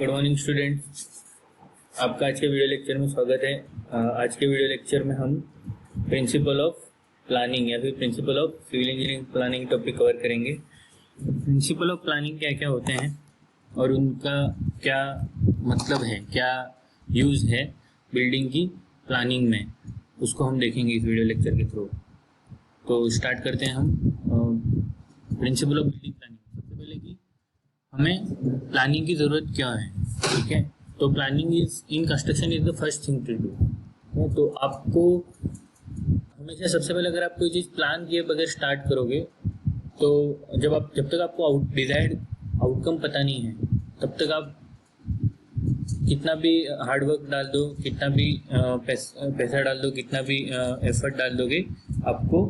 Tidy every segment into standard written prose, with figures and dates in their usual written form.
Good morning student, आपका आज के वीडियो लेक्चर में स्वागत है। आज के वीडियो लेक्चर में हम प्रिंसिपल ऑफ प्लानिंग या फिर principle of civil engineering planning topic cover करेंगे। प्रिंसिपल ऑफ प्लानिंग क्या क्या होते हैं और उनका क्या मतलब है, क्या यूज़ है बिल्डिंग की प्लानिंग में, उसको हम देखेंगे इस वीडियो लेक्चर के थ्रू। तो स्टार्ट करते हैं हम प्रिंसिपल ऑफ बिल्डिंग प्लानिंग। सबसे पहले कि हमें प्लानिंग की ज़रूरत क्या है, ठीक है। तो planning is in construction is the first thing to do. तो आपको हमेशा सबसे पहले अगर आप कोई चीज़ प्लान किए बगैर स्टार्ट करोगे तो जब तक आपको डिजायर्ड आउटकम पता नहीं है तब तक आप कितना भी हार्डवर्क डाल दो, कितना भी पैसा डाल दो, कितना भी एफर्ट डाल दोगे, आपको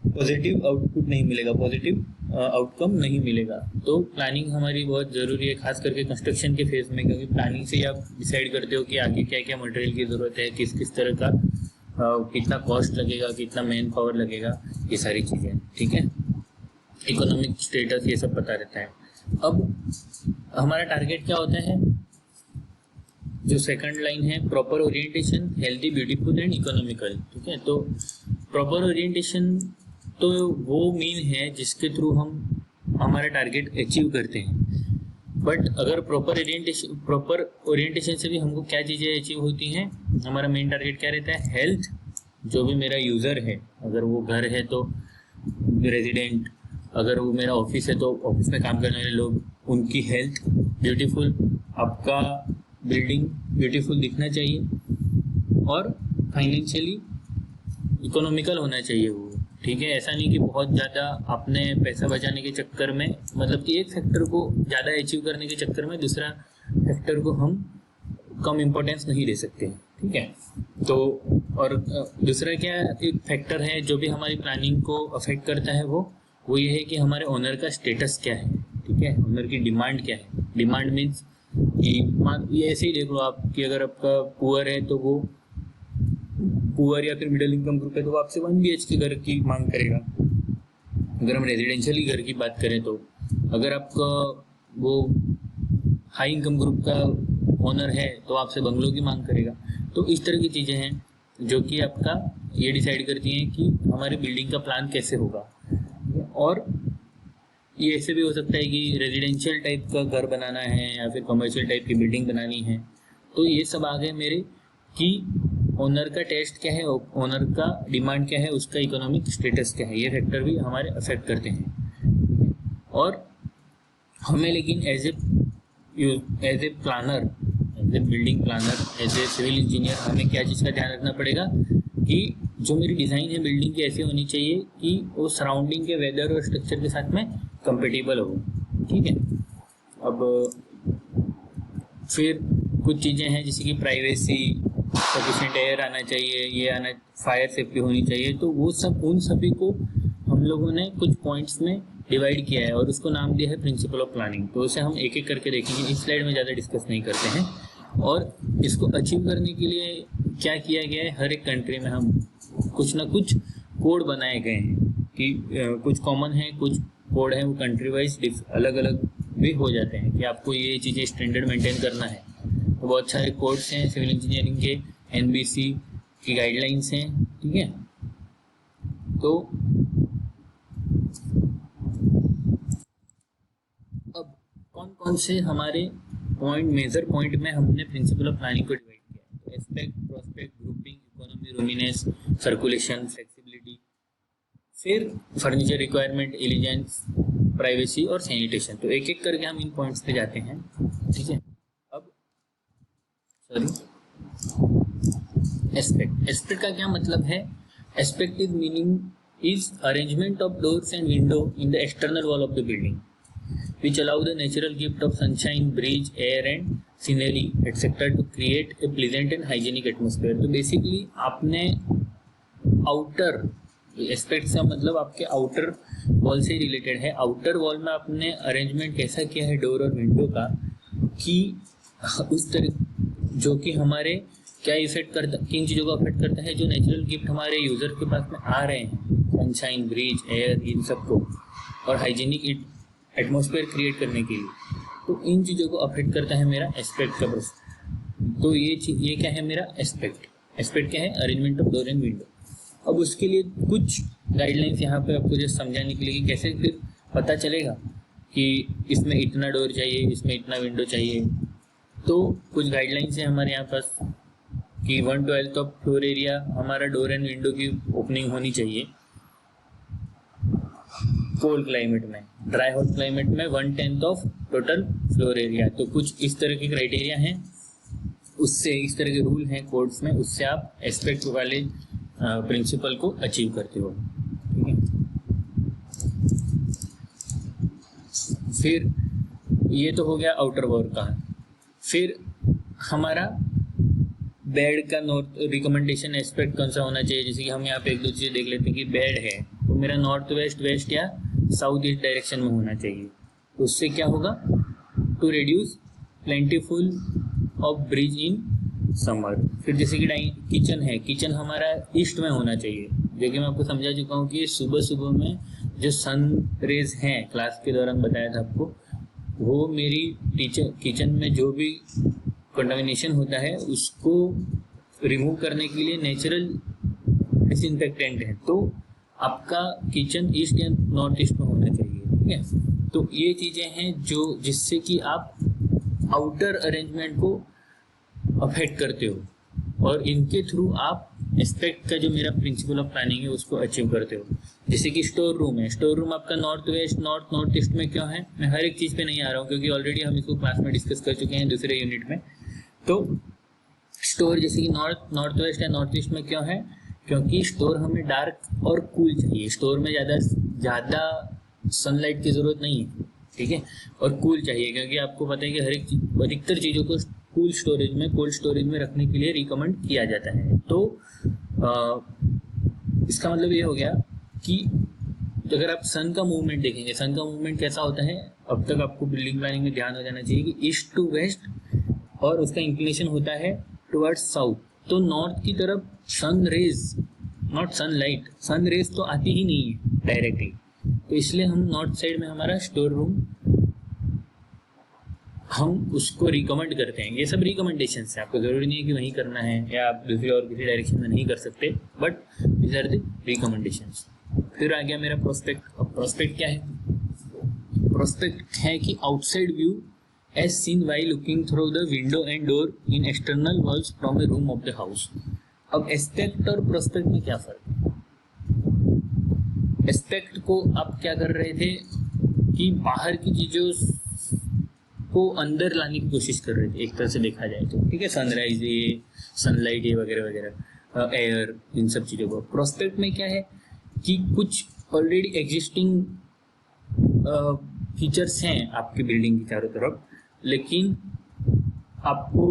पॉजिटिव आउटपुट नहीं मिलेगा, पॉजिटिव आउटकम नहीं मिलेगा। तो प्लानिंग हमारी बहुत ज़रूरी है, खास करके कंस्ट्रक्शन के फेज में, क्योंकि प्लानिंग से ही आप डिसाइड करते हो कि आगे क्या क्या मटेरियल की ज़रूरत है, किस किस तरह का कितना कॉस्ट लगेगा, कितना मैन पावर लगेगा, ये सारी चीज़ें, ठीक है। इकोनॉमिक स्टेटस ये सब पता रहता है। अब हमारा टारगेट क्या होता है, जो सेकंड लाइन है, proper orientation, healthy, beautiful and economical, ठीक है। तो प्रॉपर ओरिएंटेशन तो वो मीन है जिसके थ्रू हम हमारा टारगेट अचीव करते हैं। बट अगर प्रॉपर ओरिएंटेशन से भी हमको क्या चीज़ें अचीव होती हैं, हमारा मेन टारगेट क्या रहता है, हेल्थ, जो भी मेरा यूज़र है, अगर वो घर है तो रेजिडेंट, अगर वो मेरा ऑफिस है तो ऑफिस में काम करने वाले लोग, उनकी हेल्थ, ब्यूटीफुल, आपका बिल्डिंग ब्यूटीफुल दिखना चाहिए, और फाइनेंशियली इकोनॉमिकल होना चाहिए वो, ठीक है। ऐसा नहीं कि बहुत ज़्यादा आपने पैसा बचाने के चक्कर में, मतलब कि एक फैक्टर को ज़्यादा अचीव करने के चक्कर में दूसरा फैक्टर को हम कम इम्पोर्टेंस नहीं दे सकते, ठीक है। तो और दूसरा क्या एक फैक्टर है जो भी हमारी प्लानिंग को अफेक्ट करता है, वो ये है कि हमारे ओनर का स्टेटस क्या है, ठीक है, ओनर की डिमांड क्या है। डिमांड मीन्स ये ऐसे ही देख लो आप कि अगर आपका पुअर है तो वो पुअर या फिर मिडिल इनकम ग्रुप है तो वो आपसे 1 BHK घर की मांग करेगा। अगर हम रेजिडेंशियली घर की बात करें तो अगर आपका वो हाई इनकम ग्रुप का ओनर है तो आपसे बंगलों की मांग करेगा। तो इस तरह की चीज़ें हैं जो कि आपका ये डिसाइड करती हैं कि हमारी बिल्डिंग का प्लान कैसे होगा। और ये ऐसे भी हो सकता है कि रेजिडेंशियल टाइप का घर बनाना है या फिर कमर्शियल टाइप की बिल्डिंग बनानी है। तो ये सब आ गए मेरे कि ओनर का टेस्ट क्या है, ओनर का डिमांड क्या है, उसका इकोनॉमिक स्टेटस क्या है, ये फैक्टर भी हमारे अफेक्ट करते हैं। और हमें लेकिन as a planner, as a building planner, as a civil engineer, हमें क्या चीज़ का ध्यान रखना पड़ेगा कि जो मेरी डिज़ाइन है बिल्डिंग की ऐसी होनी चाहिए कि वो सराउंडिंग के वेदर और स्ट्रक्चर के साथ में कंपेटिबल हो, ठीक है। अब फिर कुछ चीज़ें हैं जैसे कि प्राइवेसी, सफिशिएंट एयर आना चाहिए, ये आना, फायर सेफ्टी होनी चाहिए। तो वो सब, उन सभी को हम लोगों ने कुछ पॉइंट्स में डिवाइड किया है और उसको नाम दिया है प्रिंसिपल ऑफ प्लानिंग। तो उसे हम एक एक करके देखेंगे, इस स्लाइड में ज़्यादा डिस्कस नहीं करते हैं। और इसको अचीव करने के लिए क्या किया गया है, हर एक कंट्री में हम कुछ ना कुछ कोड बनाए गए हैं कि कुछ कॉमन है, कुछ कोड है वो कंट्री वाइज अलग अलग भी हो जाते हैं कि आपको ये चीज़ें स्टैंडर्ड मेंटेन करना है। तो बहुत सारे कोड्स हैं सिविल इंजीनियरिंग के, NBC की गाइडलाइंस हैं, ठीक है। तो अब कौन कौन से हमारे मेजर पॉइंट में हमने प्रिंसिपल ऑफ प्लानिंग को डिवाइड किया है, तो aspect, prospect, grouping, economy, roominess, circulation, flexibility, फिर फर्नीचर रिक्वायरमेंट, एलिजेंस, प्राइवेसी और सैनिटेशन। तो एक एक करके हम इन पॉइंट्स पे जाते हैं, ठीक है। अब एस्पेक्ट का क्या मतलब है, aspect is meaning is arrangement of doors and window in the external wall of the building which allow the natural gift of sunshine, breeze, air and scenery etc. to create a pleasant and hygienic atmosphere. तो basically आपने outer aspect का मतलब आपके outer wall से related है। Outer wall में आपने arrangement कैसा किया है डोर और विंडो का कि उस तरह जो कि हमारे क्या इफेक्ट करता, किन चीज़ों को अफेक्ट करता है, जो नेचुरल गिफ्ट हमारे यूज़र के पास में आ रहे हैं, सनशाइन, ब्रीज, एयर, इन सबको, और हाइजीनिक एटमॉस्फेयर क्रिएट करने के लिए। तो इन चीज़ों को अफेक्ट करता है मेरा एस्पेक्ट का प्रश्न। तो ये क्या है मेरा एस्पेक्ट क्या है, arrangement of door and window. अब उसके लिए कुछ गाइडलाइंस यहाँ पे आपको जस्ट समझाने के लिए कि कैसे फिर पता चलेगा कि इसमें इतना डोर चाहिए, इसमें इतना विंडो चाहिए। तो कुछ गाइडलाइंस है हमारे यहाँ पास कि 1/12 ऑफ फ्लोर एरिया हमारा डोर एंड विंडो की ओपनिंग होनी चाहिए कोल्ड क्लाइमेट में। ड्राई हॉट क्लाइमेट में 1/10 ऑफ टोटल फ्लोर एरिया। तो कुछ इस तरह के क्राइटेरिया हैं, उससे इस तरह के रूल हैं कोड्स में, उससे आप एस्पेक्ट वाले प्रिंसिपल को अचीव करते हो। ठीक है, फिर ये तो हो गया आउटर वॉल का। फिर हमारा बेड का नॉर्थ रिकमेंडेशन एस्पेक्ट कौन सा होना चाहिए। जैसे कि हम यहाँ पे एक दो चीज़ें देख लेते हैं कि बेड है तो मेरा नॉर्थ वेस्ट, वेस्ट या साउथ ईस्ट डायरेक्शन में होना चाहिए। तो उससे क्या होगा, to reduce plentiful of breeze in summer. फिर जैसे कि किचन है, किचन हमारा ईस्ट में होना चाहिए, जो कि मैं आपको समझा चुका हूँ कि सुबह सुबह में जो सन रेज हैं, क्लास के दौरान बताया था आपको, वो मेरी किचन में जो भी कंटामिनेशन होता है उसको रिमूव करने के लिए नेचुरल डिसइंफेक्टेंट है। तो आपका किचन ईस्ट या नॉर्थ ईस्ट में होना चाहिए। ठीक है, तो ये चीज़ें हैं जो जिससे कि आप आउटर अरेंजमेंट को अफेक्ट करते हो और इनके थ्रू आप एस्पेक्ट का जो मेरा प्रिंसिपल ऑफ प्लानिंग है उसको अचीव करते हो। जैसे कि स्टोर रूम है, स्टोर रूम आपका नॉर्थ वेस्ट, नॉर्थ ईस्ट में क्यों है, मैं हर एक चीज़ पे नहीं आ रहा हूँ क्योंकि ऑलरेडी हम इसको क्लास में डिस्कस कर चुके हैं दूसरे यूनिट में। तो स्टोर जैसे कि नॉर्थ वेस्ट या नॉर्थ ईस्ट में क्यों है, क्योंकि स्टोर हमें डार्क और कूल चाहिए। स्टोर में ज़्यादा सनलाइट की ज़रूरत नहीं है। ठीक है, और कूल चाहिए क्योंकि आपको पता है कि हर एक अधिकतर चीज़ों को कोल्ड स्टोरेज में रखने के लिए रिकमेंड किया जाता है। तो इसका मतलब ये हो गया कि अगर आप सन का मूवमेंट देखेंगे, सन का मूवमेंट कैसा होता है, अब तक आपको बिल्डिंग प्लानिंग में ध्यान हो जाना चाहिए कि ईस्ट टू वेस्ट और उसका इंक्लिनेशन होता है टुवर्ड्स साउथ। तो नॉर्थ की तरफ sun rays, not sunlight, sun rays तो आती ही नहीं है डायरेक्टली। तो इसलिए हम नॉर्थ साइड में हमारा स्टोर रूम हम उसको रिकमेंड करते हैं। ये सब रिकमेंडेशन है, आपको ज़रूरी नहीं है कि वहीं करना है या आप दूसरी और किसी डायरेक्शन में नहीं कर सकते, but these are the recommendations. फिर आ गया मेरा प्रोस्पेक्ट। अब प्रोस्पेक्ट क्या है, प्रोस्पेक्ट है कि outside view as seen while looking through the window and door in external walls from a room of the house. अब एस्पेक्ट और प्रोस्पेक्ट में क्या फ़र्क है। एस्पेक्ट को आप क्या कर रहे थे कि बाहर की चीज़ों को अंदर लाने की कोशिश कर रहे थे, एक तरह से देखा जाए तो। ठीक है, सनराइज ये, सनलाइट ये वगैरह वगैरह, एयर, इन सब चीज़ों को। प्रोस्पेक्ट में क्या है कि कुछ ऑलरेडी एग्जिस्टिंग फीचर्स हैं आपकी बिल्डिंग की चारों तरफ, लेकिन आपको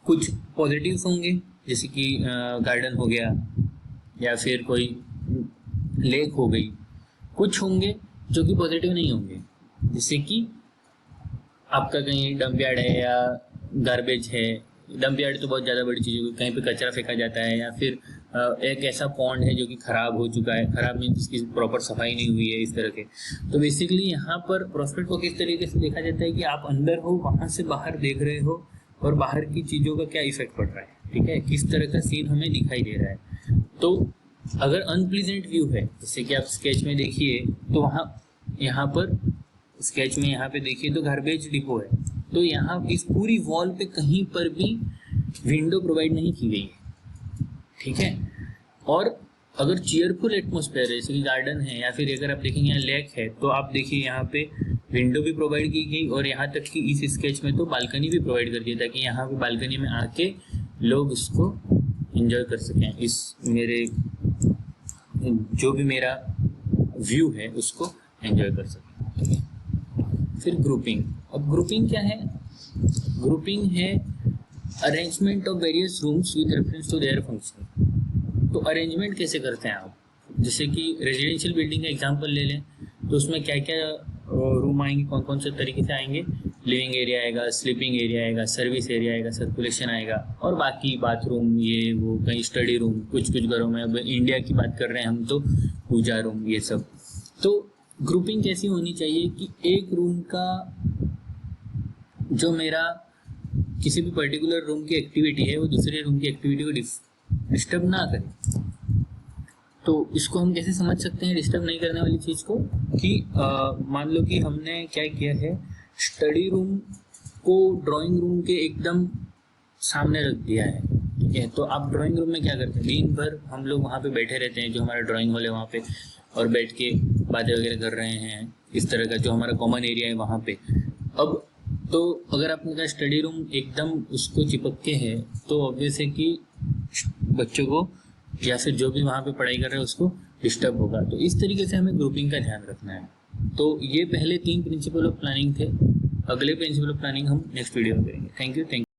कुछ पॉजिटिव्स होंगे जैसे कि गार्डन हो गया या फिर कोई लेक हो गई। कुछ होंगे जो कि पॉजिटिव नहीं होंगे, जैसे कि आपका कहीं डंप यार्ड है या गार्बेज है। डंप यार्ड तो बहुत ज़्यादा बड़ी चीज़ है, कहीं पे कचरा फेंका जाता है, या फिर एक ऐसा पॉन्ड है जो कि ख़राब हो चुका है, ख़राब मीन्स इसकी प्रॉपर सफाई नहीं हुई है, इस तरह के। तो बेसिकली यहाँ पर प्रोस्पेक्ट को किस तरीके से देखा जाता है कि आप अंदर हो, वहाँ से बाहर देख रहे हो और बाहर की चीज़ों का क्या इफेक्ट पड़ रहा है। ठीक है, किस तरह का सीन हमें दिखाई दे रहा है। तो अगर अनप्लीजेंट व्यू है, जैसे कि आप स्केच में देखिए तो वहाँ यहाँ पर स्केच में यहाँ पे देखिए तो गार्बेज डिपो है, तो यहाँ इस पूरी वॉल पे कहीं पर भी विंडो प्रोवाइड नहीं की गई है। ठीक है, और अगर चीयरफुल एटमॉस्फेयर है, जैसे कि गार्डन है या फिर अगर आप देखेंगे यहाँ लेक है, तो आप देखिए यहाँ पे विंडो भी प्रोवाइड की गई और यहाँ तक कि इस स्केच में तो बालकनी भी प्रोवाइड कर दिया ताकि यहाँ पे बालकनी में आके लोग इसको एंजॉय कर सकें, इस मेरे जो भी मेरा व्यू है उसको एंजॉय कर सकें। ठीक है, फिर ग्रुपिंग। अब ग्रुपिंग क्या है, ग्रुपिंग है arrangement of various rooms with reference to their function. तो अरेंजमेंट कैसे करते हैं आप, जैसे कि रेजिडेंशियल बिल्डिंग का एग्जांपल ले लें तो उसमें क्या क्या रूम आएंगे, कौन कौन से तरीके से आएंगे। लिविंग एरिया आएगा, स्लीपिंग एरिया आएगा, सर्विस एरिया आएगा, सर्कुलेशन आएगा, और बाकी बाथरूम ये वो, कहीं स्टडी रूम, कुछ कुछ घरों में, अब इंडिया की बात कर रहे हैं हम तो पूजा रूम, ये सब। तो ग्रुपिंग कैसी होनी चाहिए कि एक रूम का जो मेरा किसी भी पर्टिकुलर रूम की एक्टिविटी है वो दूसरे रूम की एक्टिविटी को डिस्टर्ब ना करे। तो इसको हम कैसे समझ सकते हैं डिस्टर्ब नहीं करने वाली चीज़ को, कि मान लो कि हमने क्या किया है, स्टडी रूम को ड्राइंग रूम के एकदम सामने रख दिया है, ठीक है। तो आप ड्राइंग रूम में क्या करते हैं, दिन भर हम लोग वहाँ पे बैठे रहते हैं, जो हमारा ड्राइंग हॉल है वहाँ पे, और बैठ के बातें वगैरह कर रहे हैं, इस तरह का जो हमारा कॉमन एरिया है वहाँ पे। अब तो अगर आपने कहा स्टडी रूम एकदम उसको चिपक के है, तो ऑब्वियस है कि बच्चों को या फिर जो भी वहाँ पे पढ़ाई कर रहे हैं उसको डिस्टर्ब होगा। तो इस तरीके से हमें ग्रुपिंग का ध्यान रखना है। तो ये पहले 3 प्रिंसिपल ऑफ प्लानिंग थे। अगले प्रिंसिपल ऑफ प्लानिंग हम नेक्स्ट वीडियो में करेंगे। Thank you.